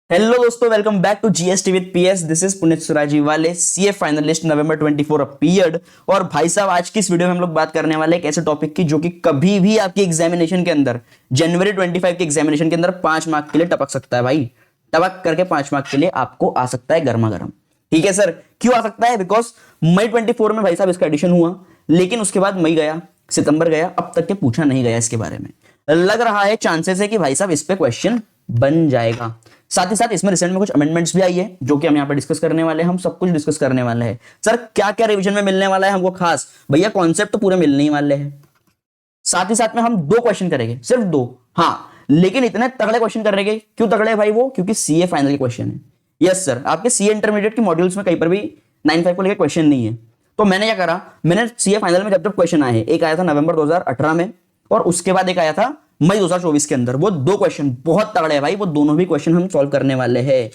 Hello दोस्तों, welcome back to GST with PS. This is Puneet Surajiwale, CA finalist November 24 appeared. और भाई साहब, आज की इस वीडियो में हम लोग बात करने वाले एक ऐसे टॉपिक की जो कि कभी भी आपकी एग्जामिनेशन के अंदर, जनवरी 25 के एग्जामिनेशन के अंदर 5 मार्क के लिए टपक सकता है। भाई टपक करके 5 मार्क के लिए आपको आ सकता है गर्मा गर्म। ठीक है सर, क्यों आ सकता है? बिकॉज मई 24 में भाई साहब इसका एडिशन हुआ, लेकिन उसके बाद मई गया, सितंबर गया, अब तक के पूछा नहीं गया इसके बारे में। लग रहा है चांसेस है कि भाई साहब इस पे क्वेश्चन बन जाएगा। साथ ही साथ इसमें रिसेंट में कुछ अमेंडमेंट्स भी आई है जो कि हम यहाँ पे डिस्कस करने वाले हैं। हम सब कुछ डिस्कस करने वाले हैं। सर क्या क्या रिवीजन में मिलने वाला है हमको खास? भैया कॉन्सेप्ट तो पूरे मिलने ही वाले हैं। साथ ही साथ में हम 2 क्वेश्चन करेंगे, सिर्फ 2। हाँ, लेकिन इतने तगड़े क्वेश्चन करेंगे। क्यों तगड़े भाई? वो क्योंकि सीए फाइनल के क्वेश्चन है। यस सर, आपके सीए इंटरमीडिएट के मॉड्यूल्स में कहीं पर भी 95 को लेकर क्वेश्चन नहीं है। तो मैंने क्या करा, मैंने सीए फाइनल में जब जब क्वेश्चन आए, एक आया था नवंबर 2018 में और उसके बाद एक आया था मई 2024 के अंदर। वो 2 क्वेश्चन बहुत तगड़े हैं भाई, वो दोनों भी क्वेश्चन हम सॉल्व करने वाले हैं।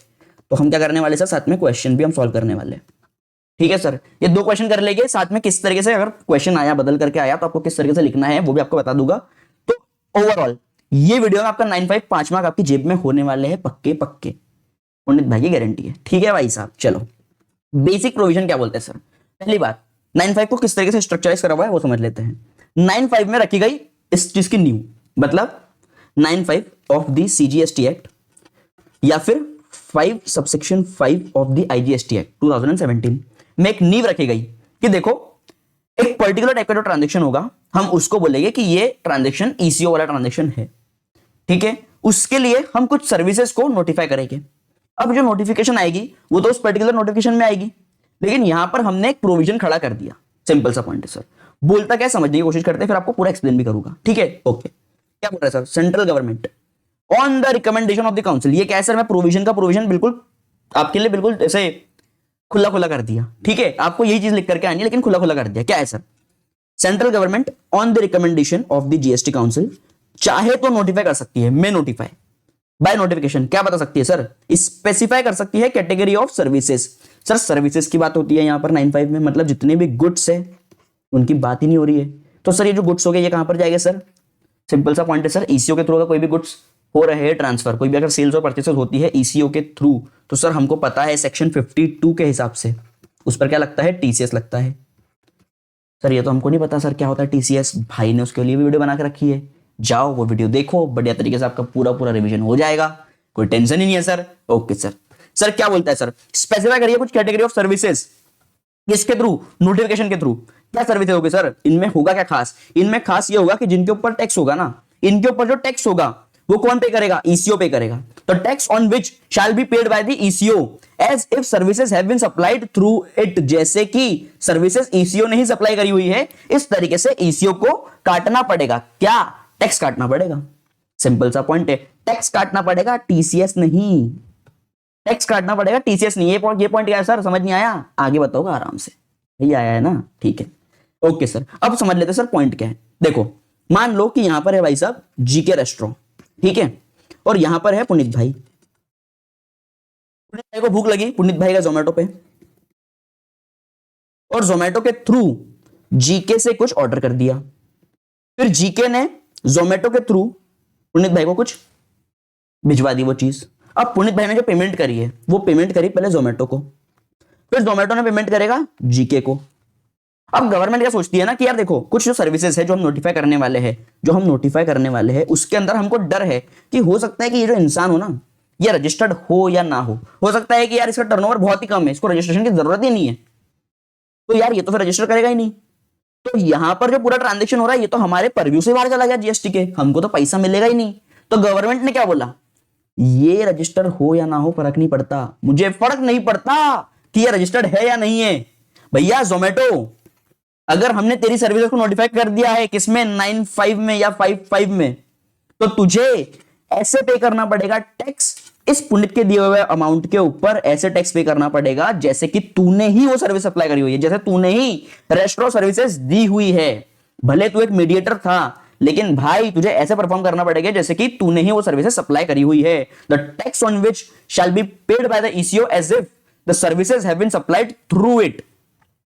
तो हम क्या करने वाले सर, साथ में क्वेश्चन भी हम सॉल्व करने वाले हैं। ठीक है सर, ये 2 क्वेश्चन कर लेंगे साथ में। किस तरीके से अगर क्वेश्चन आया, बदल करके आया, तो आपको किस तरीके से लिखना है वो भी आपको बता दूंगा। तो ओवरऑल ये वीडियो में आपका 95 5 मार्क आपकी जेब में होने वाले हैं, पक्के पक्के। पंडित भाई की गारंटी है। ठीक है भाई साहब, चलो बेसिक प्रोविजन क्या बोलते हैं सर। पहली बात, 95 को किस तरीके से स्ट्रक्चराइज करा हुआ है वो समझ लेते हैं। 95 में रखी गई इस चीज की नींव, मतलब 95 ऑफ द सीजीएसटी एक्ट या फिर 5 subsection 5 of the IGST act 2017 में एक नींव रखी गई कि देखो, एक पर्टिकुलर टाइप का जो ट्रांजेक्शन होगा हम उसको बोलेंगे कि ये ट्रांजेक्शन ईसीओ वाला ट्रांजेक्शन है। ठीक है, उसके लिए हम कुछ सर्विसेज को नोटिफाई करेंगे। अब जो नोटिफिकेशन आएगी वो तो उस पर्टिकुलर नोटिफिकेशन में आएगी, लेकिन यहां पर हमने एक प्रोविजन खड़ा कर दिया। सिंपल सा पॉइंट है सर। बोलता क्या, समझने की कोशिश करते हैं, फिर आपको पूरा एक्सप्लेन भी करूंगा। ठीक है, ओके। क्या बोल रहा है sir? Central government on the recommendation of the council. ये क्या है सर? मैं प्रोविजन का प्रोविजन बिल्कुल आपके लिए बिल्कुल ऐसे खुला खुला कर दिया। ठीक है, आपको यही चीज लिख करके आनी है, लेकिन खुला खुला कर दिया। क्या है sir? Central government on the recommendation of the GST council चाहे तो नोटिफाई कर सकती है, मे नोटिफाई बाय नोटिफिकेशन। क्या बता सकती है सर? स्पेसिफाई कर सकती है category of services. Sir services की बात होती है यहां पर 95 में, मतलब जितने भी गुड्स है उनकी बात ही नहीं हो रही है। तो सर ये जो गुड्स हो गए ये कहां पर जाएंगे सर? सिंपल सा पॉइंट है सर, ईसीओ के थ्रू अगर कोई भी गुड्स हो रहे हैं ट्रांसफर, कोई भी अगर सेल्स और परचेसेस होती है ईसीओ के थ्रू, तो सर हमको पता है सेक्शन 52 के हिसाब से उस पर क्या लगता है? टीसीएस लगता है। सर ये तो हमको नहीं पता सर क्या होता है टीसीएस। भाई ने उसके लिए भी वीडियो बना के रखी है, जाओ वो वीडियो देखो, बढ़िया तरीके से आपका पूरा पूरा रिवीजन हो जाएगा, कोई टेंशन ही नहीं है सर। Okay sir. सर क्या बोलता है सर? स्पेसिफाई करिए कुछ कैटेगरी ऑफ सर्विसेज। किसके थ्रू? नोटिफिकेशन के थ्रू। क्या सर्विस होगी सर? इनमें होगा क्या खास? इनमें खास ये होगा कि जिनके ऊपर टैक्स होगा ना, इनके ऊपर जो टैक्स होगा वो कौन पे करेगा? ईसीओ पे करेगा। तो tax on which shall be paid by the ECO as if services have been supplied through it. जैसे कि सर्विसेज ईसीओ ने ही सप्लाई करी हुई है, इस तरीके से ईसीओ को काटना पड़ेगा। क्या? टैक्स काटना पड़ेगा। सिंपल सा पॉइंट है, टैक्स काटना पड़ेगा, टीसीएस नहीं। टैक्स काटना पड़ेगा, टीसीएस नहीं। ये पॉइंट क्या है सर? समझ नहीं आया? आगे बताओगे आराम से। यही आया है ना? ठीक है, ओके सर। अब समझ लेते सर पॉइंट क्या है। देखो, मान लो कि यहां पर है भाई साहब जीके रेस्टोरेंट, ठीक है, और यहां पर है पुनीत भाई। पुनीत भाई को भूख लगी, पुनीत भाई का जोमेटो पे, और जोमेटो के थ्रू जीके से कुछ ऑर्डर कर दिया। फिर जीके ने जोमेटो के थ्रू पुनीत भाई को कुछ भिजवा दी वो चीज। अब पुनीत भाई ने जो पेमेंट करी है वो पेमेंट करी पहले जोमेटो को, फिर जोमेटो ने पेमेंट करेगा जीके को। अब गवर्नमेंट क्या सोचती है ना कि यार देखो, कुछ जो सर्विसेज है जो हम नोटिफाई करने वाले हैं उसके अंदर हमको डर है कि हो सकता है कि ये जो इंसान हो ना, ये रजिस्टर्ड हो या ना हो सकता है कि यार इसका टर्नओवर बहुत ही कम है, इसको रजिस्ट्रेशन की जरूरत ही नहीं है, तो यार ये तो फिर रजिस्टर करेगा ही नहीं। तो यहां पर जो पूरा ट्रांजेक्शन हो रहा है ये तो हमारे परव्यू से बाहर चला गया जीएसटी के, हमको तो पैसा मिलेगा ही नहीं। तो गवर्नमेंट ने क्या बोला, ये रजिस्टर हो या ना हो फर्क नहीं पड़ता, मुझे फर्क नहीं पड़ता कि ये रजिस्टर्ड है या नहीं है। भैया जोमेटो, अगर हमने तेरी सर्विसेज को नोटिफाई कर दिया है किसमें, 95 में या 55 में, तो तुझे ऐसे पे करना पड़ेगा टैक्स इस पुनीत के दिए हुए अमाउंट के ऊपर। ऐसे टैक्स पे करना पड़ेगा जैसे कि तूने ही वो सर्विस अप्लाई करी हुई है, जैसे तूने ही रेस्टोरेंट सर्विसेज दी हुई है। भले तू एक मीडिएटर था, लेकिन भाई तुझे ऐसे परफॉर्म करना पड़ेगा जैसे कि तूने ही वो सर्विसेज सप्लाई करी हुई है। The tax on which shall be paid by the ECO as if the services have been supplied through it.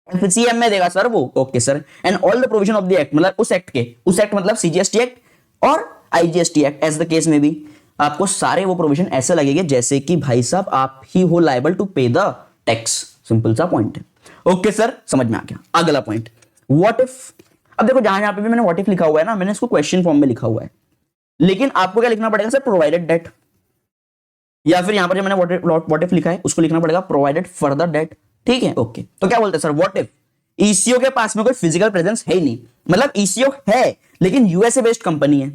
FCM में देगा सर वो। Okay sir. And all the provision of the act, मतलब उस act मतलब CGST act और IGST act as the case में भी, आपको सारे वो प्रोविजन ऐसे लगेंगे जैसे कि भाई साहब आप ही हो लायबल टू पे द टैक्स। सिंपल सा पॉइंट है। ओके सर, समझ में आ गया। अगला पॉइंट, व्हाट इफ। अब देखो जहां पे भी मैंने व्हाट इफ लिखा हुआ है ना, मैंने इसको क्वेश्चन फॉर्म में लिखा हुआ है, लेकिन आपको क्या लिखना पड़ेगा सर, प्रोवाइडेड डेट, या फिर यहां पर जो मैंने व्हाट इफ लिखा है उसको लिखना पड़ेगा प्रोवाइडेड फर्दर डेट। ठीक है, ओके। तो क्या बोलते हैं सर, व्हाट इफ ईसीओ के पास में कोई फिजिकल प्रेजेंस है ही नहीं, मतलब ईसीओ है लेकिन यूएसए बेस्ड कंपनी है,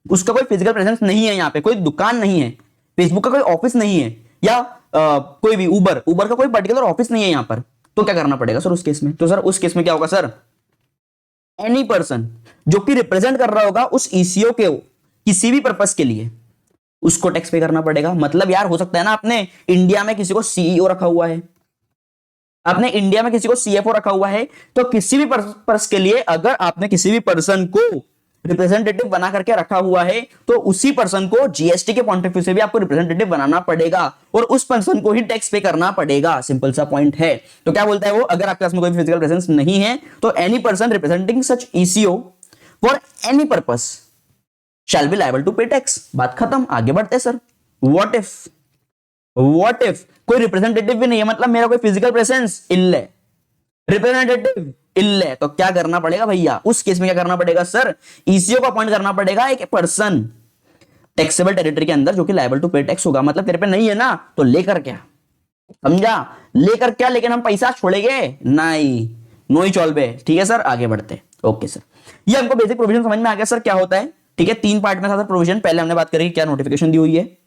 उसका कोई फिजिकल प्रेजेंस नहीं है, यहाँ पे कोई दुकान नहीं है, फेसबुक का कोई ऑफिस नहीं है, या कोई भी उबर का कोई पर्टिकुलर ऑफिस नहीं है यहाँ पर। तो क्या करना पड़ेगा सर उस केस में? तो सर उस केस में क्या होगा सर, एनी पर्सन जो कि रिप्रेजेंट कर रहा होगा उस ईसीओ के किसी भी पर्पस के लिए, उसको टैक्स पे करना पड़ेगा। मतलब यार हो सकता है ना आपने इंडिया में किसी को सीईओ रखा हुआ है, आपने इंडिया में किसी को सीएफओ रखा हुआ है, तो किसी भी पर्पस के लिए अगर आपने किसी भी पर्सन को रिप्रेजेंटेटिव बना करके रखा हुआ है, तो उसी पर्सन को जीएसटी के पॉइंट ऑफ व्यू से भी आपको रिप्रेजेंटेटिव बनाना पड़ेगा और उस पर्सन को ही टैक्स पे करना पड़ेगा। सिंपल सा पॉइंट है। तो क्या बोलता है वो, अगर आपके पास में कोई फिजिकल प्रेजेंस नहीं है तो any person representing such ECO for any purpose shall be liable to pay tax. बात खत्म, आगे बढ़ते सर। व्हाट इफ कोई रिप्रेजेंटेटिव भी नहीं है, मतलब मेरा कोई फिजिकल प्रेजेंस इल्ले, रिप्रेजेंटेटिव इल्ले, तो क्या करना पड़ेगा भैया उस केस में? क्या करना पड़ेगा सर, ईसीओ को अपॉइंट करना पड़ेगा एक पर्सन टैक्सेबल टेरिटरी के अंदर जो कि लायबल टू पे टैक्स होगा। मतलब तेरे पे नहीं है ना, तो लेकर क्या, समझा, लेकर क्या, लेकिन हम पैसा छोड़ेंगे नहीं, नो ही चॉल्वे। ठीक है सर, आगे बढ़ते। ओके सर, ये हमको बेसिक प्रोविजन समझ में आ गया सर क्या होता है। ठीक है, 3 पार्ट में था सर प्रोविजन। पहले हमने बात करी क्या नोटिफिकेशन दी हुई है,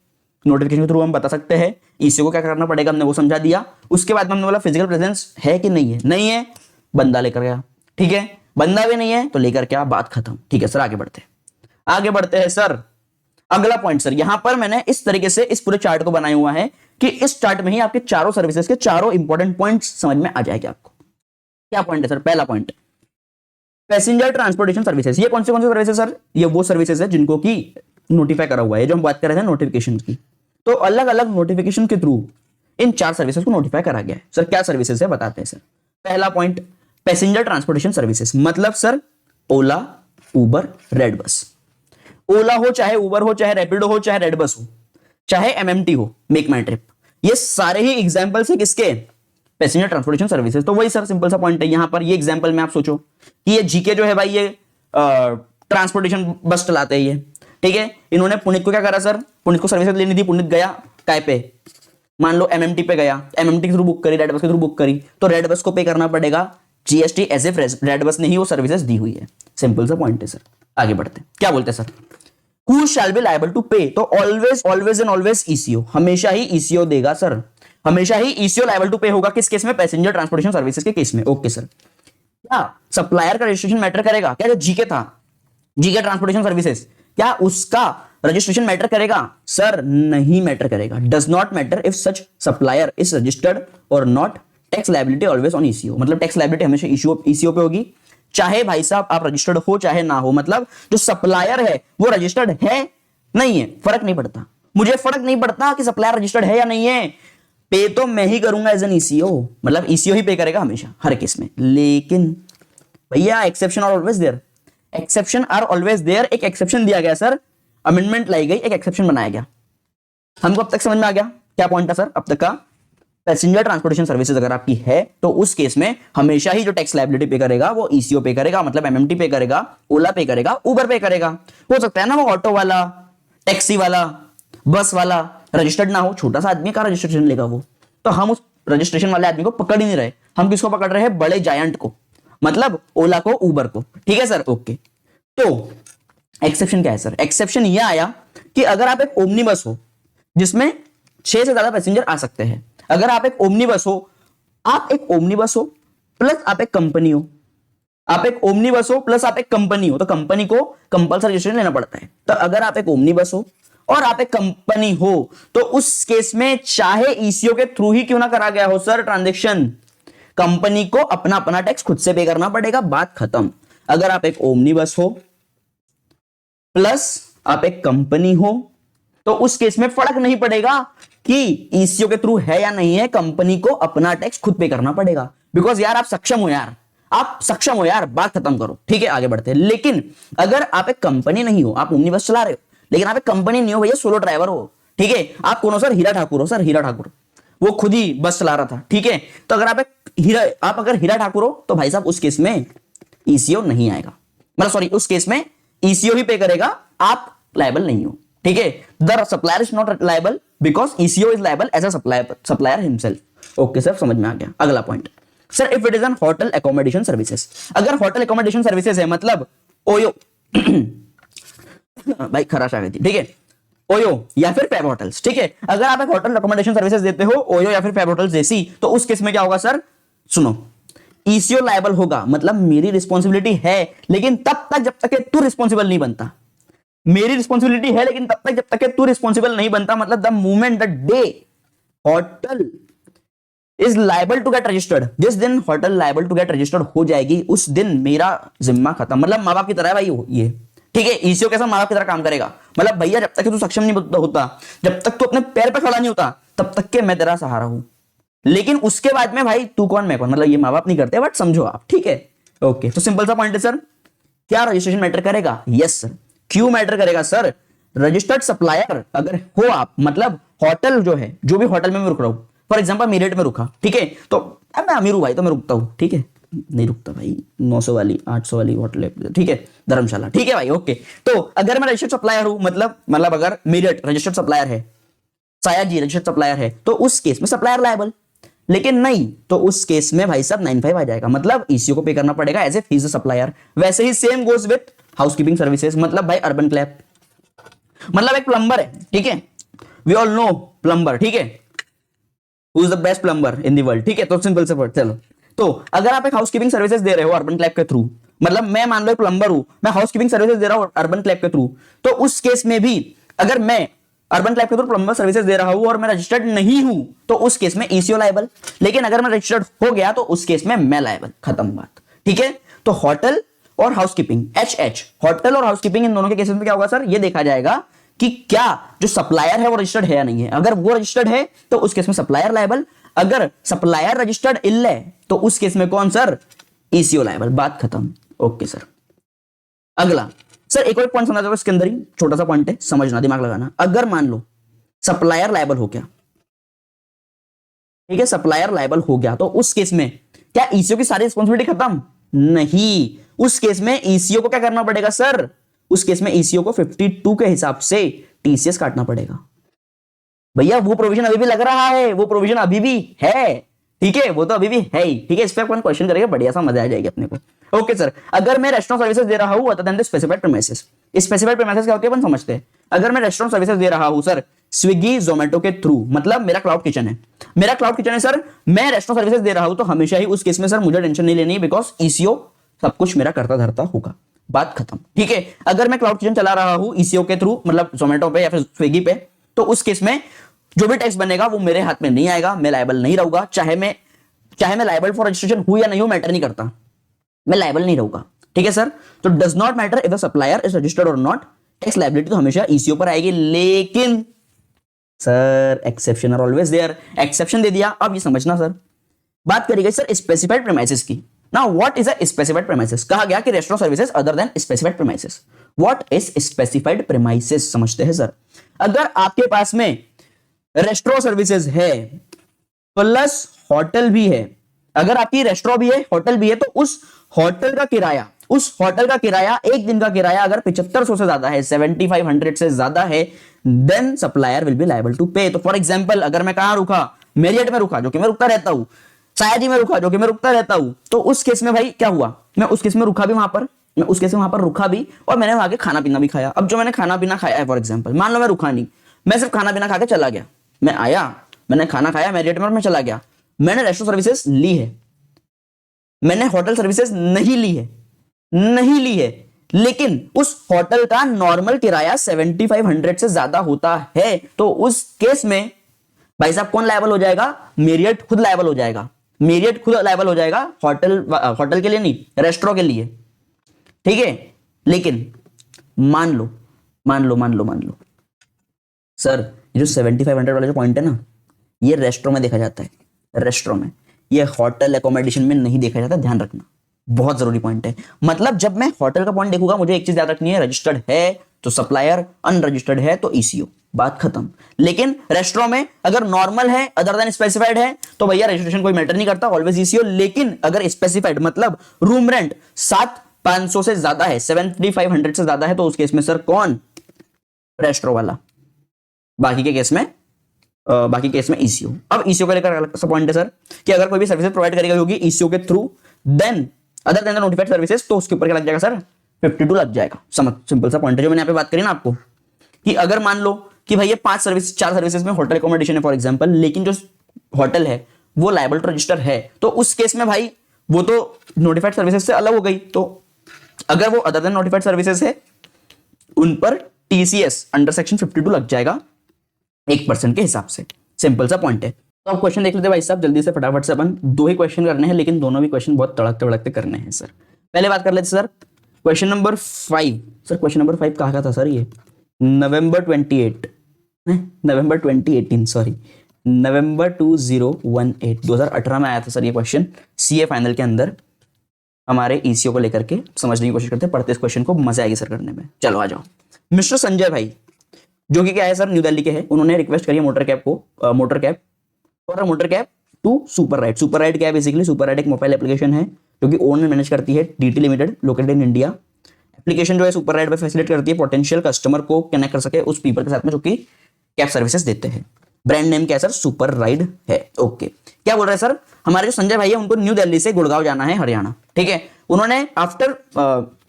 नोटिफिकेशन के थ्रू हम बता सकते हैं ईसीओ को क्या करना पड़ेगा, हमने वो समझा दिया। उसके बाद में हमने बोला फिजिकल प्रेजेंस है कि नहीं है, नहीं है बंदा लेकर गया। ठीक है, बंदा भी नहीं है तो लेकर क्या, बात खत्म। ठीक है सर, आगे बढ़ते हैं सर। अगला पॉइंट सर, यहां पर मैंने इस तरीके से इस पूरे चार्ट को बनाया हुआ है कि इस चार्ट में ही आपके चारों सर्विसेज के चारों इंपॉर्टेंट पॉइंट्स समझ में आ जाएंगे आपको। क्या पॉइंट है सर? पहला पॉइंट, पैसेंजर ट्रांसपोर्टेशन सर्विसेज। ये कौन से सर्विसेज सर? ये वो सर्विसेज है जिनको की नोटिफाई करा हुआ है, जो हम बात कर रहे थे नोटिफिकेशन की। तो अलग अलग नोटिफिकेशन के थ्रू इन 4 सर्विसेज को नोटिफाई करा गया है। सर क्या सर्विसेज है बताते हैं सर। पहला पॉइंट, पैसेंजर ट्रांसपोर्टेशन सर्विसेज, मतलब सर ओला, उबर, रेड बस। ओला हो चाहे उबर हो चाहे रैपिडो हो चाहे रेड बस हो चाहे एमएमटी हो, मेक माई ट्रिप, ये सारे ही एग्जांपल्स है किसके, पैसेंजर ट्रांसपोर्टेशन सर्विसेज। तो वही सर सिंपल सा पॉइंट है यहां पर। ये एग्जांपल में आप सोचो कि ये जीके जो है भाई ये ट्रांसपोर्टेशन बस चलाते हैं ये। ठीक है, इन्होंने पुनीत को क्या करा सर, पुनीत को सर्विसेज लेनी थी, पुनीत गया काय पे, मान लो एमएमटी पे गया, एमएमटी के थ्रू बुक करी, रेड बस के थ्रू बुक करी, तो रेड बस को पे करना पड़ेगा GST as a red bus ने ही वो सर्विसेज दी हुई है। सिंपल सा पॉइंट है सर, आगे बढ़ते। क्या बोलते हैं sir, who shall be liable to pay, तो ऑलवेज एंड ऑलवेज ईसीओ, हमेशा ही ईसीओ देगा सर, हमेशा ही ईसीओ लायबल टू पे होगा। किस केस में? पैसेंजर ट्रांसपोर्टेशन सर्विसेज के केस में। ओके सर, क्या सप्लायर का रजिस्ट्रेशन मैटर करेगा क्या? जो जीके था, जीके ट्रांसपोर्टेशन सर्विसेज, क्या उसका रजिस्ट्रेशन मैटर करेगा? सर नहीं मैटर करेगा, does not matter if such supplier is registered और not. Tax liability always on ECO, मतलब टैक्स लायबिलिटी हमेशा ईसीओ पे होगी, चाहे भाई साहब आप रजिस्टर्ड हो चाहे ना हो। मतलब जो सप्लायर है वो रजिस्टर्ड है नहीं है, फर्क नहीं पड़ता, मुझे फर्क नहीं पड़ता कि सप्लायर रजिस्टर्ड है या नहीं है, पे तो मैं ही करूंगा एज एन ईसीओ, मतलब ईसीओ ही पे करेगा हमेशा हर केस में। लेकिन भैया exception are always there, exception are always there. एक एक्सेप्शन दिया गया सर, अमेंडमेंट लाई गई, एक एक्सेप्शन बनाया गया। हमको अब तक समझ में आ गया क्या पॉइंट था सर अब तक का। पैसेंजर ट्रांसपोर्टेशन सर्विसेज अगर आपकी है तो उस केस में हमेशा ही जो टैक्स लायबिलिटी पे करेगा वो ईसीओ पे करेगा, मतलब एमएमटी पे करेगा, ओला पे करेगा, उबर पे करेगा। हो सकता है ना वो ऑटो वाला, टैक्सी वाला, बस वाला रजिस्टर्ड ना हो, छोटा सा आदमी का रजिस्ट्रेशन लेगा वो, तो हम उस रजिस्ट्रेशन वाले आदमी को पकड़ ही नहीं रहे, हम किसको पकड़ रहे हैं? बड़े जायंट को, मतलब ओला को, उबर को। ठीक है सर, ओके। तो एक्सेप्शन क्या है सर? एक्सेप्शन यह आया कि अगर आप एक ओमनी बस हो जिसमें 6 से ज्यादा पैसेंजर आ सकते हैं, अगर आप एक ओमनी बस हो, आप एक ओमनी बस हो प्लस आप एक कंपनी हो, आप एक ओमनी बस हो प्लस आप एक कंपनी हो, तो कंपनी को कंपल्सरी रजिस्ट्रेशन लेना पड़ता है। तो अगर आप एक ओमनी बस हो और आप एक कंपनी हो तो उस केस में चाहे ईसीओ के थ्रू ही क्यों ना करा गया हो सर ट्रांजैक्शन, कंपनी को अपना अपना टैक्स खुद से पे करना पड़ेगा, बात खत्म। अगर आप एक ओमनी बस हो प्लस आप एक कंपनी हो तो उस केस में फर्क नहीं पड़ेगा कि ईसीओ के थ्रू है या नहीं है, कंपनी को अपना टैक्स खुद पे करना पड़ेगा। बिकॉज यार आप सक्षम हो यार, आप सक्षम हो यार, बात खत्म करो। ठीक है, आगे बढ़ते हैं। लेकिन अगर आप एक कंपनी नहीं हो, आप ओमनी बस चला रहे हो लेकिन यहाँ पे कंपनी नहीं हो भैया, सोलो ड्राइवर हो, ठीक है। आप कौन हो सर? हीरा ठाकुर हो सर, हीरा ठाकुर, वो खुद ही बस चला रहा था, ठीक है। तो अगर आप अगर हीरा ठाकुर हो तो भाई साहब उस केस में ईसीओ नहीं आएगा, मतलब सॉरी, उस केस में ईसीओ ही पे करेगा, आप लायबल नहीं हो, ठीक है। The supplier is not liable because ECO is liable as a supplier himself. Okay sir, समझ में आ गया। अगला point sir, if it is an hotel accommodation services, अगर होटल एकोमोडेशन सर्विसेज है मतलब ओयो भाई खराश आ गई थी, ठीक है, ओयो या फिर फैब होटल्स, ठीक है। अगर आप एक होटल रिकमेंडेशन सर्विसेज देते हो ओयो या फिर फैब होटल्स जैसी, तो उस केस में क्या होगा सर? सुनो, ईसीओ लायबल होगा, मतलब मेरी रिस्पॉन्सिबिलिटी है, लेकिन तब तक जब तक कि तू रिस्पॉन्सिबल नहीं बनता। मेरी रिस्पॉन्सिबिलिटी है लेकिन तब तक जब तक कि तू रिस्पॉन्सिबल नहीं बनता, मतलब the moment the day hotel is liable to get registered, जिस दिन hotel liable to get registered हो जाएगी उस दिन मेरा जिम्मा खत्म। मतलब माँ बाप की तरह है भाई ये, ठीक है। ईसीओ कैसा माँ बाप की तरह काम करेगा, मतलब भैया जब तक कि तू सक्षम नहीं होता, जब तक तू अपने पैर पे खड़ा नहीं होता, तब तक के मैं तेरा सहारा हूं। लेकिन उसके बाद में भाई तू कौन मैं कौन, मतलब ये माँ बाप नहीं करते, बट समझो आप, ठीक है। ओके, तो सिंपल सा पॉइंट है सर, क्या रजिस्ट्रेशन मैटर करेगा? Yes sir. क्यों मैटर करेगा सर? रजिस्टर्ड सप्लायर अगर हो आप, मतलब होटल जो है, जो भी होटल में मैं रुक रहा हूं, फॉर एग्जांपल मेरठ में रुका, ठीक है, तो अब मैं अमीर हूं भाई तो मैं रुकता हूं, ठीक है, नहीं रुकता भाई, 900 वाली 800 वाली होटल है, ठीक है, धर्मशाला, ठीक है भाई। ओके, तो अगर मैं रजिस्टर्ड सप्लायर हूं, मतलब अगर मेरठ रजिस्टर्ड सप्लायर है, सायाजी रजिस्टर्ड सप्लायर है, तो उस केस में सप्लायर लायबल। लेकिन नहीं, तो उस केस में भाई साहब 95 आ जाएगा, मतलब ईसीओ को पे करना पड़ेगा एज ए फीस सप्लायर। वैसे ही same goes with housekeeping services, मतलब भाई अर्बन क्लैप, मतलब एक प्लम्बर है, ठीक है, वी ऑल नो प्लम्बर, ठीक है, who is the best plumber in the world, ठीक है। तो सिंपल से वर्ड, चलो, तो अगर आप एक हाउसकीपिंग सर्विसेज दे रहे हो अर्बन क्लैप के थ्रू, मतलब मैं मान लो एक प्लम्बर हूं, मैं हाउसकीपिंग सर्विसेज दे रहा हूं अर्बन क्लैप के थ्रू, तो उस केस में भी अगर मैं अर्बन क्लैप के थ्रू प्लम्बर सर्विसेज दे रहा हूं और मैं रजिस्टर्ड नहीं हूं, तो उस केस में ईसीओ लायबल। लेकिन अगर मैं रजिस्टर्ड हो गया तो उस केस में मैं लायबल, खत्म बात, ठीक है। तो होटल और हाउसकीपिंग, एच होटल और हाउसकीपिंग, इन दोनों के केसेस में क्या होगा सर? ये देखा जाएगा कि क्या जो सप्लायर है वो रजिस्टर्ड है या नहीं है। अगर वो रजिस्टर्ड है तो उस केस में सप्लायर लायबल, अगर सप्लायर रजिस्टर्ड इल है तो उस केस में कौन सर? ईसीओ लायबल, बात खत्म। ओके सर, अगला सर, एक और पॉइंट समझा जाओ, इसके अंदर ही छोटा सा पॉइंट है, समझना, दिमाग लगाना। अगर मान लो सप्लायर लायबल हो गया, ठीक है, सप्लायर लायबल हो गया, तो उस केस में क्या ईसीओ की सारी रिस्पॉन्सिबिलिटी खत्म? नहीं, उस केस में ईसीओ को क्या करना पड़ेगा सर? उस केस में ईसीओ को 52 के हिसाब से टीसीएस काटना पड़ेगा। भैया वो प्रोविजन अभी भी लग रहा है, वो प्रोविजन अभी भी है, ठीक है, वो तो अभी भी है ही, ठीक है। इस पर अपन क्वेश्चन करेंगे, बढ़िया सा मजा आ जाएगी अपने को। ओके सर, अगर मैं रेस्टोरेंट सर्विसेज दे रहा हूं other than the specified premises, specified premises क्या होती है अपन समझते हैं। अगर मैं रेस्टोरेंट सर्विसेज दे रहा हूं सर स्विगी जोमेटो के थ्रू, मतलब मेरा क्लाउड किचन है, मेरा क्लाउड किचन है सर, मैं रेस्टोरेंट सर्विसेज दे रहा हूं, तो हमेशा ही उस केस में सर मुझे टेंशन नहीं लेनी, बिकॉज ईसीओ सब कुछ मेरा करता धरता होगा, बात खत्म, ठीक है। अगर मैं क्लाउड किचन चला रहा हूं ईसीओ के थ्रू, मतलब जोमेटो पे या फिर स्विगी पे, तो उस केस में जो भी टैक्स बनेगा वो मेरे हाथ में नहीं आएगा, मैं लायबल नहीं रहूंगा, चाहे मैं लायबल फॉर रजिस्ट्रेशन हूं या नहीं हूं, मैटर नहीं करता, मैं लायबल नहीं रहूंगा, ठीक है सर। तो does not matter if the supplier is registered और नॉट, टैक्स लायबिलिटी तो हमेशा ईसीओ पर आएगी। लेकिन sir exception are always there, exception दे दिया। अब ये समझना सर, बात करेंगे सर स्पेसिफाइड प्रीमाइसेस की। Now what is a specified premises? कहा गया कि restaurant services other than specified premises. What is specified premises समझते हैं सर। अगर आपके पास में रेस्टोरेंट सर्विसेज है प्लस होटल भी है, अगर आपकी रेस्टोरेंट भी है होटल भी है, तो उस होटल का किराया एक दिन का किराया अगर 7500 से ज्यादा है, 7500 से ज्यादा है, then supplier will be liable to pay. तो फॉर एग्जांपल अगर मैं कहां रुका, मेरियट में रुका, जो कि मैं रुकता रहता हूं, सायाजी में रुका, जो कि मैं रुकता रहता हूं, तो उस केस में भाई क्या हुआ, मैं उस केस में रुका भी वहां पर, मैं उस केस में वहां पर रुका भी और मैंने वहां के खाना पीना भी खाया। अब जो मैंने खाना पीना खाया है, फॉर एग्जांपल मान लो मैं रुका नहीं, मैं सिर्फ खाना पीना खा के चला गया, मैं आया, मैंने खाना खाया मेरियट में और मैं चला गया, मैंने रेस्टोरेंट सर्विसेज ली है, मैंने होटल सर्विसेज नहीं ली है, लेकिन उस होटल का नॉर्मल किराया 7500 से ज्यादा होता है, तो उस केस में भाई साहब कौन लायबल हो जाएगा? मेरियट खुद लायबल हो जाएगा, मेरियट खुद लायबल हो जाएगा, होटल के लिए नहीं, रेस्टोरेंट के लिए, ठीक है। लेकिन मान लो सर, ये जो 7500 वाला जो पॉइंट है ना, ये रेस्टोरेंट में देखा जाता है, रेस्टोरेंट में, ये होटल एकोमोडेशन में नहीं देखा जाता, ध्यान रखना, बहुत जरूरी पॉइंट है। मतलब जब मैं होटल का पॉइंट देखूंगा, मुझे एक चीज याद रखनी है, रजिस्टर्ड है तो सप्लायर, अनरजिस्टर्ड है तो ईसीओ, बात खत्म। लेकिन रेस्टोरेंट में अगर नॉर्मल है, अदर देन स्पेसिफाइड है, तो भैया रजिस्ट्रेशन कोई मैटर नहीं करता, ऑलवेज ईसीओ। लेकिन अगर स्पेसिफाइड मतलब रूम रेंट 7,500 से ज्यादा है, 7,500 से ज्यादा है, तो उस केस में सर कौन? रेस्टोरेंट वाला। बाकी केस में ईसीओ। अब ईसीओ का लेकर अलग सा पॉइंट है सर कि अगर कोई भी सर्विसेज प्रोवाइड करी गई होगी ईसीओ के through, then other than the notified services, तो उसके ऊपर क्या लग जाएगा सर? 52 लग जाएगा। समझ, सिंपल सा पॉइंट है जो मैंने यहाँ पे बात करी ना आपको, कि अगर मान लो कि भाई ये 4 सर्विसेज में होटल अकोमोडेशन है फॉर एग्जांपल, लेकिन जो होटल है वो लायबल टू रजिस्टर है, तो उस केस में भाई वो तो नोटिफाइड सर्विसेज से अलग हो गई। तो अगर वो अदर देन नोटिफाइड सर्विसेज है, उन पर टीसीएस अंडर सेक्शन 52 लग जाएगा 1% के हिसाब से। सिंपल सा पॉइंट है। तो आप क्वेश्चन देख लेते भाई साहब जल्दी से फटाफट से। अपन 2 ही क्वेश्चन करने हैं, लेकिन दोनों भी क्वेश्चन बहुत तड़कते भड़कते करने हैं सर। पहले बात कर लेते sir question number 5। Sir question number 5 कहाँ का था सर? ये नवंबर 2018 सॉरी, नवंबर 2018 में आया था सर ये क्वेश्चन सीए फाइनल के अंदर। हमारे ईसीओ को लेकर के समझने की कोशिश करते हैं, पढ़ते इस क्वेश्चन को, मजा आएगी सर करने में। चलो आ जाओ। मिस्टर संजय भाई, जो कि क्या है सर, न्यू दिल्ली के हैं, उन्होंने रिक्वेस्ट करी है motor cab to super ride. Super ride क्या है? बेसिकली सुपर राइड एक मोबाइल एप्लीकेशन है जो कि ओन में मैनेज करती है DT limited, located in India. Application जो है सुपर राइड पे फैसिलिटेट करती है पोटेंशियल कस्टमर को कनेक्ट कर सके उस पीपल के साथ में जो कि कैब सर्विसेज देते हैं। ब्रांड नेम क्या है सर? सुपर राइड है। ओके, क्या बोल रहे हैं सर? हमारे जो संजय भाई है उनको न्यू दिल्ली से गुड़गांव जाना है, हरियाणा, ठीक है। उन्होंने आफ्टर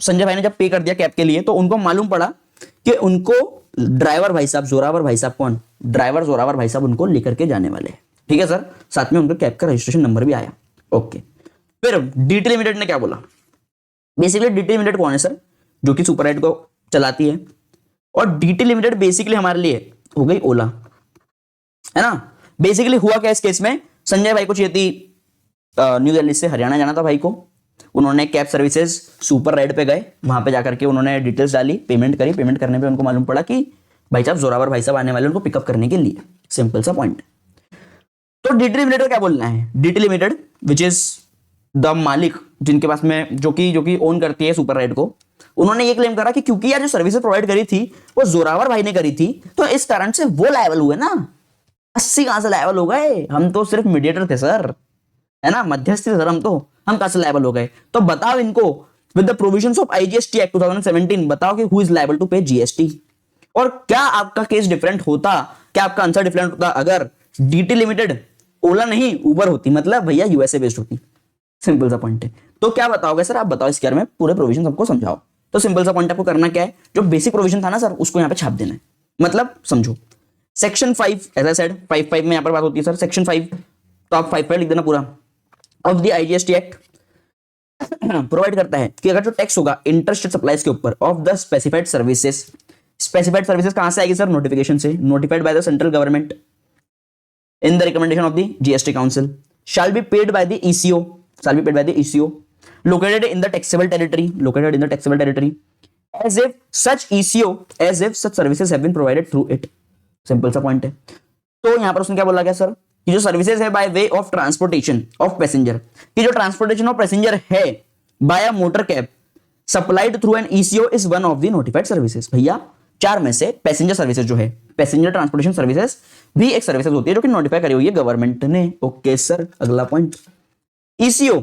संजय भाई ने जब पे कर दिया कैब के लिए, तो उनको मालूम पड़ा कि उनको ड्राइवर भाई साहब, जोरावर भाई साहब, कौन ड्राइवर? जोरावर भाई साहब उनको लेकर के जाने वाले हैं, ठीक है सर। साथ में उनका कैब का रजिस्ट्रेशन नंबर भी आया। ओके, फिर डीटी लिमिटेड ने क्या बोला? बेसिकली डीटी लिमिटेड कौन है सर? जो कि सुपर राइड को चलाती है। और डीटी लिमिटेड बेसिकली हमारे लिए हो गई ओला, है ना। बेसिकली हुआ क्या इस केस में? संजय भाई को चाहिए थी न्यू दिल्ली से हरियाणा जाना था भाई को। उन्होंने कैब सर्विसेज सुपर राइड पे गए, वहां पे जाकर के उन्होंने डिटेल्स डाली, पेमेंट करी। पेमेंट करने पे उनको मालूम पड़ा कि भाई साहब जोरावर भाई साहब आने वाले, उनको पिकअप करने के लिए। सिंपल सा पॉइंट। तो डीटी लिमिटेड क्या बोलना है? DT limited which is the मालिक, जिनके पास में जो कि ओन करती है सुपर राइड को, उन्होंने ये क्लेम करा कि क्योंकि यार जो सर्विसेज प्रोवाइड करी थी वो जोरावर भाई ने करी थी, तो इस कारण से वो लायबल हुए ना। 80 कहां से लायबल हो गए? हम तो सिर्फ मीडिएटर थे सर, है ना, मध्यस्थी सर। हम कहां से लायबल हो गए? तो बताओ इनको, with the provisions of IGST act 2017, बताओ कि हु इज लायबल टू पे जीएसटी। और क्या आपका केस डिफरेंट होता? क्या आपका आंसर डिफरेंट होता अगर डीटी लिमिटेड ओला नहीं उबर होती, मतलब भैया यूएसए बेस्ड होती? सिंपल सा पॉइंट है। तो क्या बताओगे सर? आप बताओ इसके बारे में, पूरे प्रोविजन सबको समझाओ। तो सिंपल सा पॉइंट आपको करना क्या है, जो बेसिक प्रोविजन था ना सर, उसको यहाँ पे छाप देना है। मतलब समझो, सेक्शन 5 एज आई सेड, 5 में यहाँ पर बात होती है सर। सेक्शन 5, तो आप 5 लिख देना पूरा, of the IGST act provide करता है कि अगर जो टैक्स होगा इंटरस्टेट सप्लाईज के ऊपर of the specified services. Specified services कहां से आएगी सर? नोटिफिकेशन से, notified by the central government in the recommendation of the GST council, shall be paid by the ECO, located in the taxable territory, as if such services have been provided through it। Simple सा point है। तो यहां पर उसने क्या बोला गया sir कि जो सर्विसेज है by way of transportation of passenger, कि जो ट्रांसपोर्टेशन ऑफ पैसेंजर है by a motor cab supplied through an ECO is one of the notified services. भैया 4 में से पैसेंजर सर्विसेज जो है, पैसेंजर ट्रांसपोर्टेशन सर्विसेज भी एक सर्विसेज होती है जो कि नोटिफाई करी हुई है गवर्नमेंट ने। ओके सर, अगला पॉइंट, ईसीओ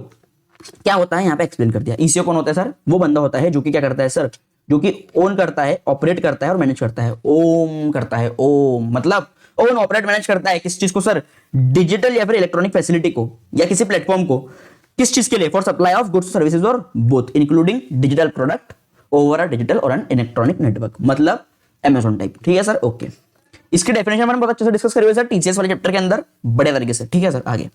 क्या होता है यहाँ पे एक्सप्लेन कर दिया। ईसीओ कौन होता है सर? वो बंदा होता है जो कि क्या करता है सर? जो कि ओन करता है, ऑपरेट करता है और मैनेज करता है। ओम करता है, ओम मतलब ओन ऑपरेट मैनेज करता है किस चीज को सर? डिजिटल या फिर इलेक्ट्रॉनिक फैसिलिटी को, या किसी प्लेटफॉर्म को। किस चीज के लिए? For supply of goods services और both, including digital product over a digital और एन इलेक्ट्रॉनिक नेटवर्क, मतलब अमेजॉन टाइप। ठीक है सर, ओके। इसकी डेफिनेशन मैंने बहुत अच्छे से डिस्कस करी हुई है सर टीसीएस वाले चैप्टर के अंदर, बड़े तरीके से। ठीक है सर, आगे।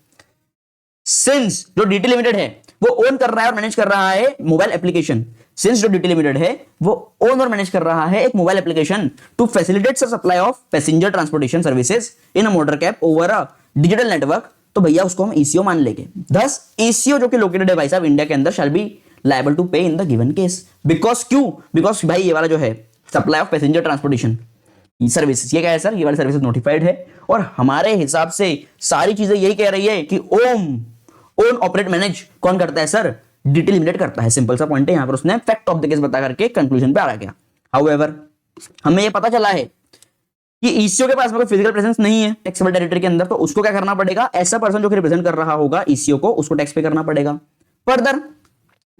सिंस जो डीटी लिमिटेड है वो ओन कर रहा है और मैनेज कर रहा है मोबाइल एप्लीकेशन, सिंस जो डीटी लिमिटेड है वो ओन और मैनेज कर रहा है एक mobile application to facilitate supply of passenger transportation services in a motor cab over a digital network, तो भैया उसको हम ईसीओ मान लेंगे। दस ईसीओ जो कि लोकेटेड है भाई साहब इंडिया के अंदर शैल बी लायबल टू पे in the given case. Because क्यों? बिकॉज भाई ये वाला जो है supply of passenger transportation services, ये क्या है सर? ये वाली सर्विसेज नोटिफाइड है और हमारे हिसाब से सारी चीजें यही कह रही है कि ओन ऑपरेट मैनेज कौन करता है सर? डीटी लिमिटेड करता है। सिंपल सा पॉइंट है, यहां पर उसने फैक्ट ऑफ द केस बता करके कंक्लूजन पे आ गया। हाउएवर हमें ये पता चला है कि ईसीओ के पास में कोई फिजिकल प्रेजेंस नहीं है टैक्सेबल टेरिटरी के अंदर, तो उसको क्या करना पड़ेगा, ऐसा पर्सन जो कि रिप्रेजेंट कर रहा होगा ईसीओ को, उसको टैक्स पे करना पड़ेगा। फर्दर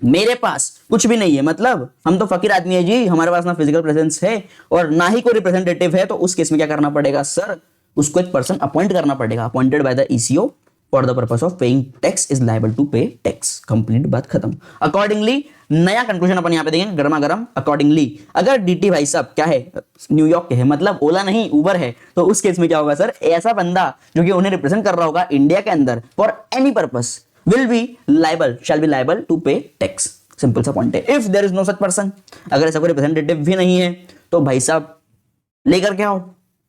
मेरे पास कुछ भी नहीं है, मतलब हम तो फकीर आदमी है जी, हमारे पास ना फिजिकल प्रेजेंस है और ना ही कोई रिप्रेजेंटेटिव है, तो उस केस में क्या करना पड़ेगा सर, उसको एक पर्सन अपॉइंट करना पड़ेगा, appointed by the ECO for the purpose of paying tax is liable to pay tax. Complete, बात खत्म। अकॉर्डिंगली नया कंक्लूजन अपन यहां पे देंगे गर्मा गर्म। अकॉर्डिंगली अगर डीटी भाई साहब क्या है, न्यूयॉर्क के है, मतलब ओला नहीं उबर है, तो उस केस में क्या होगा सर, ऐसा बंदा जो कि उन्हें रिप्रेजेंट कर रहा होगा इंडिया के अंदर for any purpose will be liable, shall be liable to pay tax। Simple सा पॉइंट है। If there is no such person, अगर ऐसा कोई रिप्रेजेंटेटिव भी नहीं है, तो भाई साहब लेकर के आओ,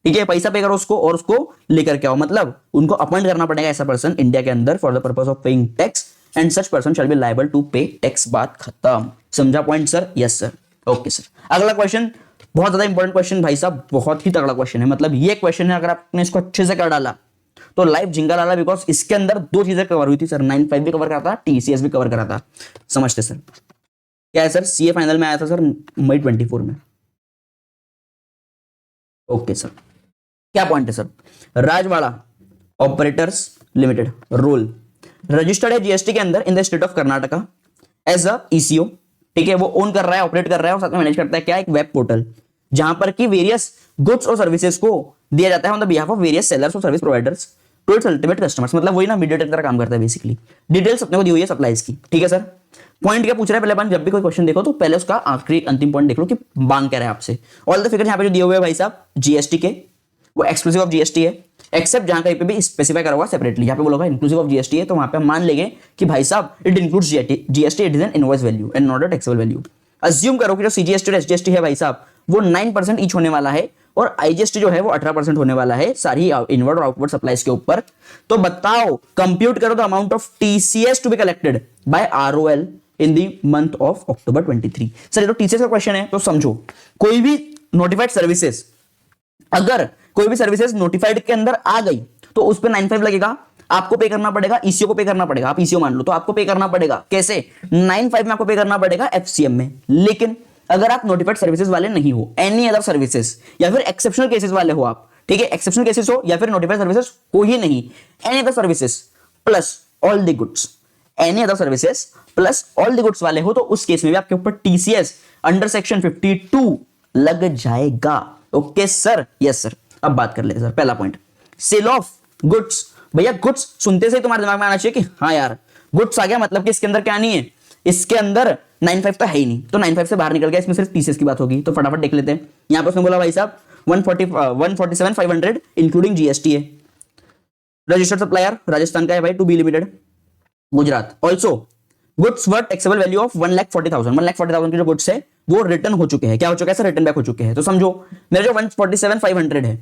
ठीक है, पैसा पे करो उसको और उसको लेकर के आओ, मतलब उनको अपॉइंट करना पड़ेगा ऐसा पर्सन इंडिया के अंदर for the purpose of paying tax and such person shall be liable to pay tax. बात खत्म। समझा point sir? Yes sir, okay sir. अगला क्वेश्चन बहुत ज्यादा इंपॉर्टेंट क्वेश्चन भाई साहब, बहुत ही तगड़ा क्वेश्चन है, मतलब ये क्वेश्चन है अगर आपने इसको अच्छे से कर डाला तो लाइव जिंगा डाला, बिकॉज इसके अंदर दो चीजें कवर हुई थी सर, 95 भी कवर करा था, टीसीएस भी कवर करा था। समझते सर क्या है सर, सीए फाइनल में आया था सर मई 24 में। ओके सर, क्या पॉइंट है sir, Rajwada operators limited ROL registered है जीएसटी के अंदर in the state of Karnataka as a ECO, ठीक है, वो ओन कर रहा है, ऑपरेट कर रहा है और साथ में मैनेज करता है क्या, एक वेब पोर्टल जहां पर कि वेरियस गुड्स और सर्विसेज को दिया जाता है on the behalf of various sellers और service providers to its ultimate customers, मतलब वही ना मीडिएटर की तरह काम करता है बेसिकली। डिटेल्स अपने को दी हुई है सप्लाईज की, ठीक है सर। पॉइंट क्या पूछ रहा है पहले अपन, जब भी कोई क्वेश्चन देखो तो पहले उसका आखिरी अंतिम पॉइंट देख लो कि मांग क्या रहा है आपसे। ऑल द फिगर यहाँ पे जो दिए हुए हैं भाई साहब जीएसटी के, वो एक्सक्लूसिव ऑफ जीएसटी है, एक्सेप्ट जहां कहीं पे भी स्पेसिफाई करा हुआ सेपरेटली, यहाँ पे बोला इंक्लूसिव ऑफ जीएसटी है, तो वहां पे हम मान लेंगे कि भाई साहब it includes GST, it is N invoice value and not a taxable value. Assume करो कि जो सीजीएसटी और एसजीएसटी है भाई साहब वो 9% ईच होने वाला है और आईजीएसटी जो है वो 18% होने वाला है सारी इनवर्ड और आउटवर्ड सप्लाईज के ऊपर। तो बताओ, कंप्यूट करो the amount of TCS to be collected by ROL in the month of October 23। Sir ये तो टीसीएस का क्वेश्चन है, तो समझो कोई भी नोटिफाइड सर्विसेज, अगर कोई भी सर्विसेज नोटिफाइड के अंदर आ गई तो उस पर 95 लगेगा, आपको पे करना पड़ेगा, ईसीओ को पे करना पड़ेगा, आप ईसीओ मान लो तो आपको पे करना पड़ेगा, कैसे, 95 में आपको पे करना पड़ेगा एफसीएम में। लेकिन अगर आप नोटिफाइड सर्विसेज वाले नहीं हो, एनी अदर सर्विसेज या फिर एक्सेप्शनल केसेस वाले हो आप, ठीक है, एक्सेप्शनल केसेस हो या फिर नोटिफाइड सर्विसेज हो ही नहीं, any other services plus all the goods, any other services plus all the goods वाले हो, तो उस केस में भी आपके ऊपर टीसीएस अंडर सेक्शन 52 लग जाएगा। Okay sir, yes sir. अब बात कर लेते हैं सर, पहला पॉइंट सेल ऑफ गुड्स। भैया गुड्स सुनते से ही तुम्हारे दिमाग में आना चाहिए कि हाँ यार गुड्स आ गया, मतलब कि इसके अंदर क्या नहीं है, इसके अंदर 95 तो है ही नहीं, तो 95 से बाहर निकल गया, इसमें सिर्फ टीसीएस की बात होगी। तो फटाफट देख लेते हैं। यहां पर उसने बोला भाई साहब 147,500 इंक्लूडिंग जीएसटी है। रजिस्टर्ड सप्लायर राजस्थान का है भाई, to be limited Gujarat. Also goods worth taxable value of 1,40,000, 1,40,000 के जो गुड्स है वो रिटर्न हो चुके हैं। क्या हो चुका है सर, रिटर्न बैक हो चुके हैं। तो समझो मेरा जो 147,500 है,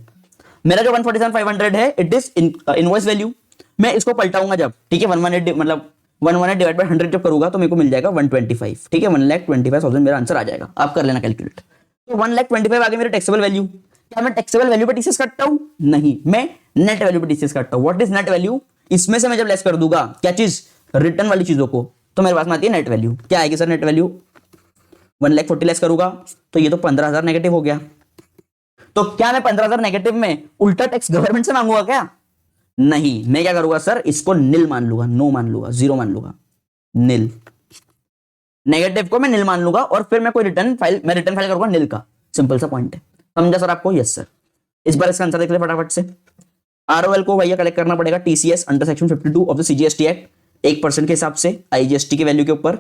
मेरा जो 147,500 है इट इज इनवॉइस वैल्यू। मैं इसको पलटाऊंगा जब, ठीक है, 118 मतलब 118 डिवाइड बाय 100 जब करूंगा तो मेरे को मिल जाएगा 125, ठीक है, 1,25,000 मेरा आंसर आ जाएगा। आप कर लेना कैलकुलेट। तो 1,25,000 आगे मेरे टैक्सेबल वैल्यू। क्या मैं टैक्सेबल वैल्यू पे टीसीएस काटता हूं? नहीं, मैं नेट वैल्यू पे टीसीएस काटता हूं। What is net value? इसमें से मैं जब लेस कर दूंगा क्या चीज, रिटर्न वाली चीजों को, तो मेरे पास में आती है नेट वैल्यू। क्या आएगी सर नेट वैल्यू? 1,40,000 लेस करूंगा तो ये तो 15,000 नेगेटिव हो गया। तो क्या मैं 15,000 नेगेटिव में उल्टा टैक्स गवर्नमेंट से मांगूंगा क्या? नहीं, मैं क्या करूंगा सर, इसको नील मान लूंगा, नो मान लूंगा, जीरो मान लूंगा, नील। नेगेटिव को मैं नील मान लूंगा और फिर मैं कोई रिटर्न फाइल करूंगा नील का। सिंपल सा पॉइंट है, समझा सर आपको? Yes sir. इस बार इसका आंसर देख ले फटाफट से। आरओएल को भैया कलेक्ट करना पड़ेगा TCS under section 52 of the CGST act 1% के हिसाब से आईजीएसटी के वैल्यू के ऊपर।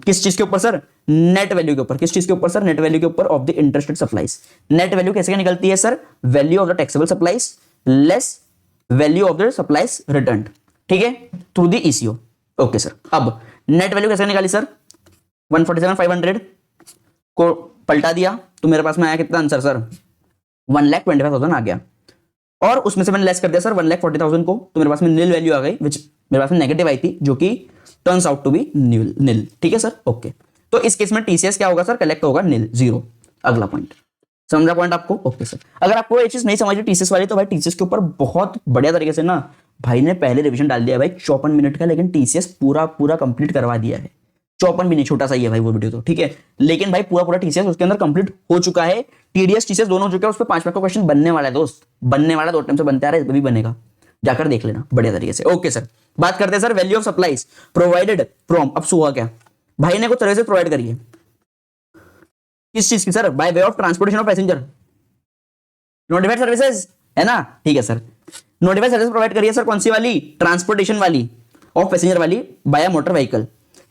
किस चीज के ऊपर सर? नेट वैल्यू के ऊपर। किस चीज के ऊपर सर? नेट वैल्यू के ऊपर of the interested supplies. Net value कैसे निकलती है sir? Value of the taxable supplies less value of the supplies return, ठीक है, through the eco. Okay sir. अब नेट वैल्यू कैसे निकाली सर? 147,500 को पलटा दिया तो मेरे पास में आया कितना आंसर सर? 1,25,000 आ गया और उसमें से मैंने लेस कर दिया सर 1,40,000 को, तो मेरे पास में नील वैल्यू आ गई, विच मेरे पास में नेगेटिव आई थी, जो कि turns out to B Neil. ठीक है सर, ओके। तो इस केस में टीसीएस क्या होगा सर? कलेक्ट होगा नील, जीरो। अगला पॉइंट समझा पॉइंट आपको? Okay sir. अगर आपको ये चीज नहीं समझ टीसीएस वाली, तो भाई टीसीएस के ऊपर बहुत बढ़िया तरीके से ना भाई ने पहले रिवीजन डाल दिया भाई 54 मिनट का, लेकिन टीसीएस पूरा कंप्लीट करवा दिया है। 54 भी नहीं, छोटा सा ही है भाई वो वीडियो तो, ठीक है। लेकिन भाई पूरा पूरा टीसीएस उसके अंदर कंप्लीट हो चुका है, टीडीएस टीसीएस दोनों हो चुका है, उस पर 5 मार्क का क्वेश्चन बनने वाला है दोस्त, बनने वाला, 2 टाइम से बनते आ रहा है, इस पर भी बनेगा, जाकर देख लेना बढ़िया तरीके से। ओके सर, बात करते हैं sir value of supplies provided from, अब हुआ क्या, भाई ने कुछ सर्विसेज प्रोवाइड करी है, किस चीज की sir, by way of transportation of passenger, notified services है ना, ठीक है सर, नोटिफाइड सर्विस प्रोवाइड करिए सर, कौन सी वाली, ट्रांसपोर्टेशन वाली ऑफ पैसेंजर वाली by motor vehicle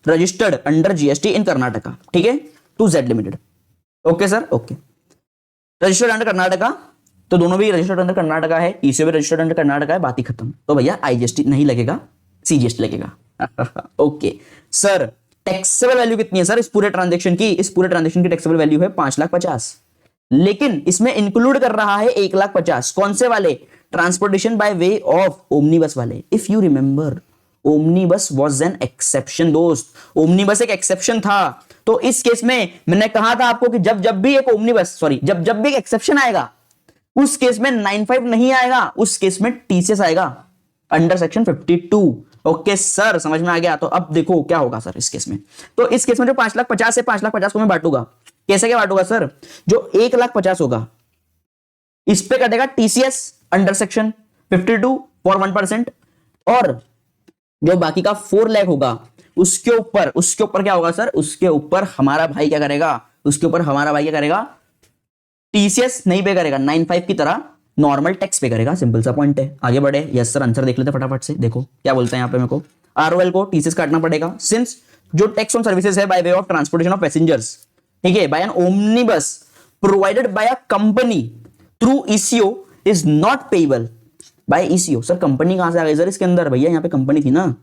registered under GST in Karnataka, ठीक है, to Z limited. Okay sir, okay, registered under Karnataka, तो दोनों भी रजिस्टर्ड अंडर कर्नाटका है, ईसीओ भी रजिस्टर्ड अंडर कर्नाटका है, बात ही खत्म। तो भैया आईजीएसटी नहीं लगेगा, सीजीएसटी लगेगा। ओके सर, टैक्सेबल वैल्यू कितनी है सर इस पूरे ट्रांजैक्शन की, इस पूरे ट्रांजैक्शन की टैक्सेबल वैल्यू है 5,50,000, लेकिन इसमें इंक्लूड कर रहा है 1,50,000, कौन से वाले, transportation by way of omnibus वाले। If you remember omnibus was an exception दोस्त, ओमनीबस एक एक्सेप्शन था, तो इस केस में मैंने कहा था आपको कि जब जब भी एक ओमनीबस सॉरी जब जब भी एक एक्सेप्शन आएगा उस केस में 95 नहीं आएगा, उस केस में टीसीएस आएगा अंडर सेक्शन 52। ओके सर, समझ में आ गया। तो अब देखो क्या होगा सर इस केस में, तो इस केस में जो 5,50,000 है, 5,50,000 को मैं बांटूंगा, कैसे क्या बांटूंगा सर, जो 1,50,000 होगा इस पे कटेगा टीसीएस अंडर सेक्शन 52 फॉर 1%, और जो बाकी का 4 लाख होगा उसके ऊपर क्या होगा सर, उसके ऊपर हमारा भाई क्या करेगा, उसके ऊपर हमारा भाई क्या करेगा, टीसीएस नहीं पे करेगा, 95 की तरह नॉर्मल टैक्स पे करेगा, सिंपल सा पॉइंट है। आगे बढ़े, यस सर, आंसर देख लेते फटाफट से, देखो क्या बोलते हैं यहाँ पे, मेरे को आरओएल को टीसीएस काटना पड़ेगा, सिंस जो टैक्स ऑन सर्विसेज है by way of transportation of passengers, ठीक है, by an omnibus provided by a company through ECO is not payable by ECO. Sir company कहां से आ गई सर इसके अंदर, भैया यहाँ पे कंपनी थी ना,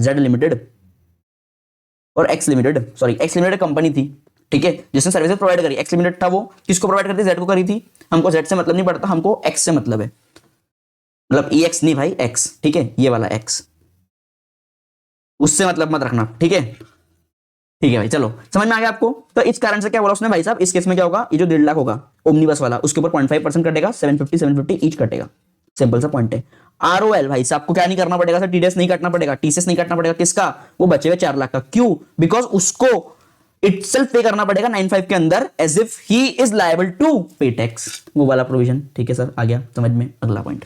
जेड लिमिटेड और x limited, sorry x limited company थी, ठीक है, जिसने सर्विसेज प्रोवाइड करी, एक्स लिमिटेड था वो, किसको प्रोवाइड करती, जेड को करी थी, हमको जेड से मतलब नहीं पड़ता, हमको एक्स से मतलब है, मतलब ई एक्स नहीं भाई, एक्स, ठीक है, ये वाला एक्स, उससे मतलब मत रखना, ठीक है, ठीक है भाई, चलो समझ में आ गया आपको। तो इस कारण से क्या बोला उसने भाई साहब, इस केस में क्या होगा, ये जो 1.5 लाख होगा ओमनीबस वाला, उसके ऊपर 0.5% कटेगा, 750 ईच कटेगा, सिंपल सा पॉइंट है। आरओएल भाई साहब को क्या नहीं करना पड़ेगा सर, टीडीएस नहीं काटना पड़ेगा, टीसीएस नहीं काटना पड़ेगा, किसका, वो बचे हुए 4 लाख का, क्यों, बिकॉज उसको इटसेल्फ पे करना पड़ेगा 95 के अंदर, as if he is liable to pay tax, वो वाला प्रोविजन, ठीक है सर, आ गया समझ में। अगला पॉइंट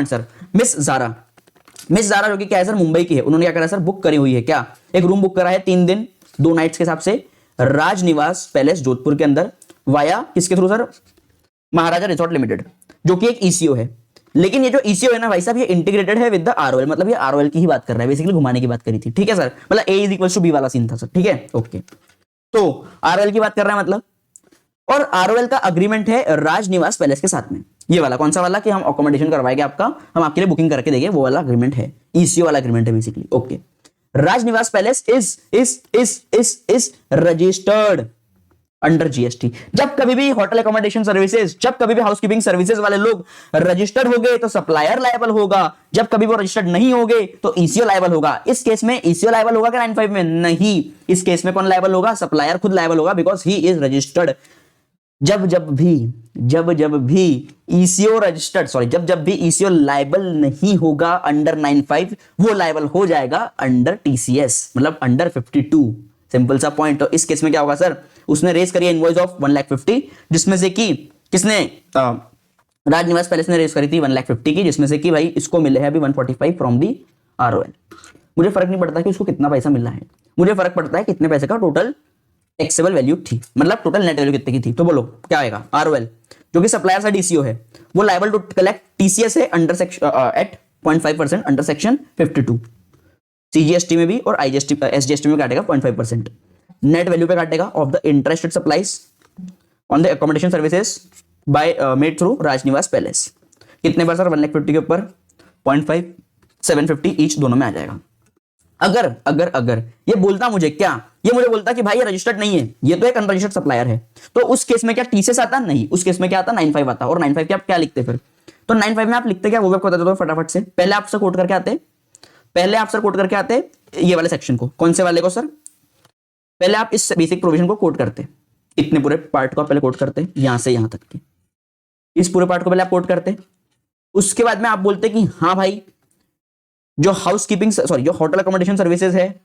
सर, मिस जारा जो कि क्या है सर, मुंबई की है, उन्होंने क्या करा सर, बुक करी हुई है, क्या, एक रूम बुक करा है 3 दिन 2 नाइट्स के हिसाब से, राजनिवास पैलेस जोधपुर के अंदर, वाया किसके थ्रू सर, महाराजा रिसोर्ट लिमिटेड, जो कि एक ईसीओ है। लेकिन ये जो ईसीओ है ना भाई साहब, ये इंटीग्रेटेड है विद द आरओएल, मतलब ये आरओएल की ही बात कर रहा है, बेसिकली घुमाने की बात करी थी, ठीक है सर, मतलब ए इज इक्वल टू बी वाला सीन था सर, ठीक है, ओके, तो आरओएल की बात कर रहा है मतलब, और आरओएल का अग्रीमेंट है राजनिवास पैलेस के साथ में, ये वाला कौन सा वाला, कि हम अकोमोडेशन करवाएंगे आपका, हम आपके लिए बुकिंग करके देंगे, वो वाला अग्रीमेंट है, ईसीओ वाला अग्रीमेंट है basically, okay. Rajniwas palace is registered under GST. जब कभी भी होटल अकोमोडेशन सर्विसेज, जब कभी भी हाउसकीपिंग सर्विसेज वाले लोग रजिस्टर्ड हो गए तो सप्लायर लायबल होगा, जब कभी वो रजिस्टर्ड नहीं हो गए तो ईसीओ लायबल होगा। इस केस में ईसीओ लायबल होगा क्या 95 में, नहीं, इस केस में कौन लायबल होगा, सप्लायर खुद लायबल होगा, बिकॉज ही इज रजिस्टर्ड। जब जब भी ईसीओ रजिस्टर्ड, सॉरी जब जब भी ईसीओ लायबल नहीं होगा अंडर 95, वो लायबल हो जाएगा अंडर टीसीएस, मतलब अंडर 52, सिंपल सा पॉइंट। तो इस केस में क्या होगा सर, उसने रेज करी इनवॉइस ऑफ 1,50,000, जिसमें से कि किसने, राजनिवास पैलेस ने रेज करी थी 1,50,000 की, जिसमें से कि भाई इसको मिले हैं अभी 145 फ्रॉम दी आरओएल। मुझे फर्क नहीं पड़ता कि उसको कितना पैसा मिला है, मुझे फर्क पड़ता है कितने पैसे का टोटल टैक्सेबल वैल्यू थी, मतलब टोटल नेट वैल्यू कितने की थी। तो बोलो क्या आएगा, आरओएल जो कि सप्लायर साइड ईसीओ है, वो लायबल टू कलेक्ट टीसीएस है under section eight 0.5% under section 52, CGST में भी और आईजीएसटी एसजीएसटी में काटेगा 0.5%, नेट वैल्यू पे काटेगा of the interested supplies on the accommodation services by made through Rajniwas palace. कितने पर सर, 1,50,000 के ऊपर 0.5, 750 ईच दोनों में आ जाएगा। अगर ये बोलता मुझे क्या, ये मुझे बोलता कि भाई ये रजिस्टर्ड नहीं है, ये तो एक अनरजिस्टर्ड सप्लायर है, तो उस केस में क्या टीसीएस आता, नहीं, उस केस में क्या आता, 95 आता, और 95 के आप क्या लिखते फिर, तो 95 में आप लिखते क्या, वो भी आपको बता देता हूं फटाफट से। पहले आप सर कोट करके आते, ये वाले सेक्शन को, कौन से वाले को सर, पहले आप इस बेसिक प्रोविजन को कोट करते, इतने पूरे पार्ट को आप पहले कोट करते, यहां से यहां तक के, इस पूरे पार्ट को पहले आप कोट करते, उसके बाद में आप बोलते कि हाँ भाई जो हाउसकीपिंग, सॉरी जो होटल अकोमोडेशन सर्विसेज है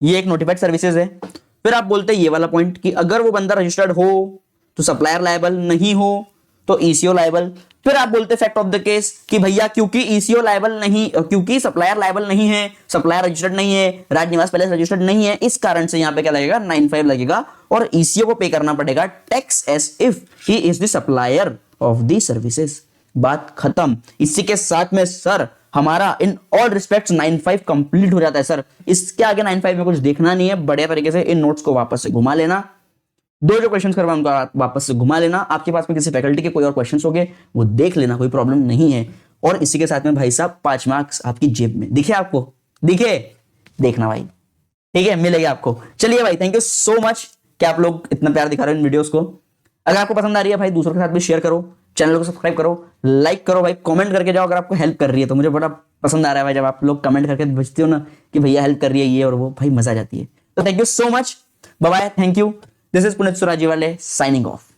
ये एक नोटिफाइड सर्विसेज है। फिर आप बोलते हैं ये वाला पॉइंट कि अगर वो बंदा रजिस्टर्ड हो तो सप्लायर लायबल, नहीं हो तो ईसीओ लायबल। फिर आप बोलते फैक्ट ऑफ द केस कि भैया क्योंकि ईसीओ लायबल नहीं, क्योंकि सप्लायर लायबल नहीं है, सप्लायर रजिस्टर्ड नहीं है, राजनिवास पैलेस रजिस्टर्ड नहीं है, इस कारण से यहां पे क्या लगेगा 95 लगेगा और ईसीओ को पे करना पड़ेगा tax as if he is the supplier of the services. बात खत्म। इसी के साथ में सर हमारा इन ऑल रिस्पेक्ट्स 95 कंप्लीट हो जाता है सर। इसके आगे 95 में कुछ देखना नहीं है, बढ़िया तरीके से इन नोट्स को वापस से घुमा लेना, दो जो क्वेश्चंस करवा उनका वापस से घुमा लेना। आपके पास में किसी फैकल्टी के कोई और क्वेश्चंस हो गए वो देख लेना, कोई प्रॉब्लम नहीं है। और इसी के साथ में भाई साहब 5 मार्क्स आपकी जेब में दिखे, आपको दिखे, देखना भाई, ठीक है, मिलेगा आपको। चलिए भाई, थैंक यू सो मच कि आप लोग इतना प्यार दिखा रहे हो इन वीडियोस को। अगर आपको पसंद आ रही है भाई, दूसरों के साथ भी शेयर करो, चैनल को सब्सक्राइब करो, लाइक करो भाई, कमेंट करके जाओ अगर आपको हेल्प कर रही है तो। मुझे बड़ा पसंद आ रहा है भाई जब आप लोग कमेंट करके भेजते हो ना कि भैया हेल्प कर रही है ये और वो, भाई मजा आ जाती है। तो thank you so much, bye bye, thank you. This is Puneet Surajiwale signing of.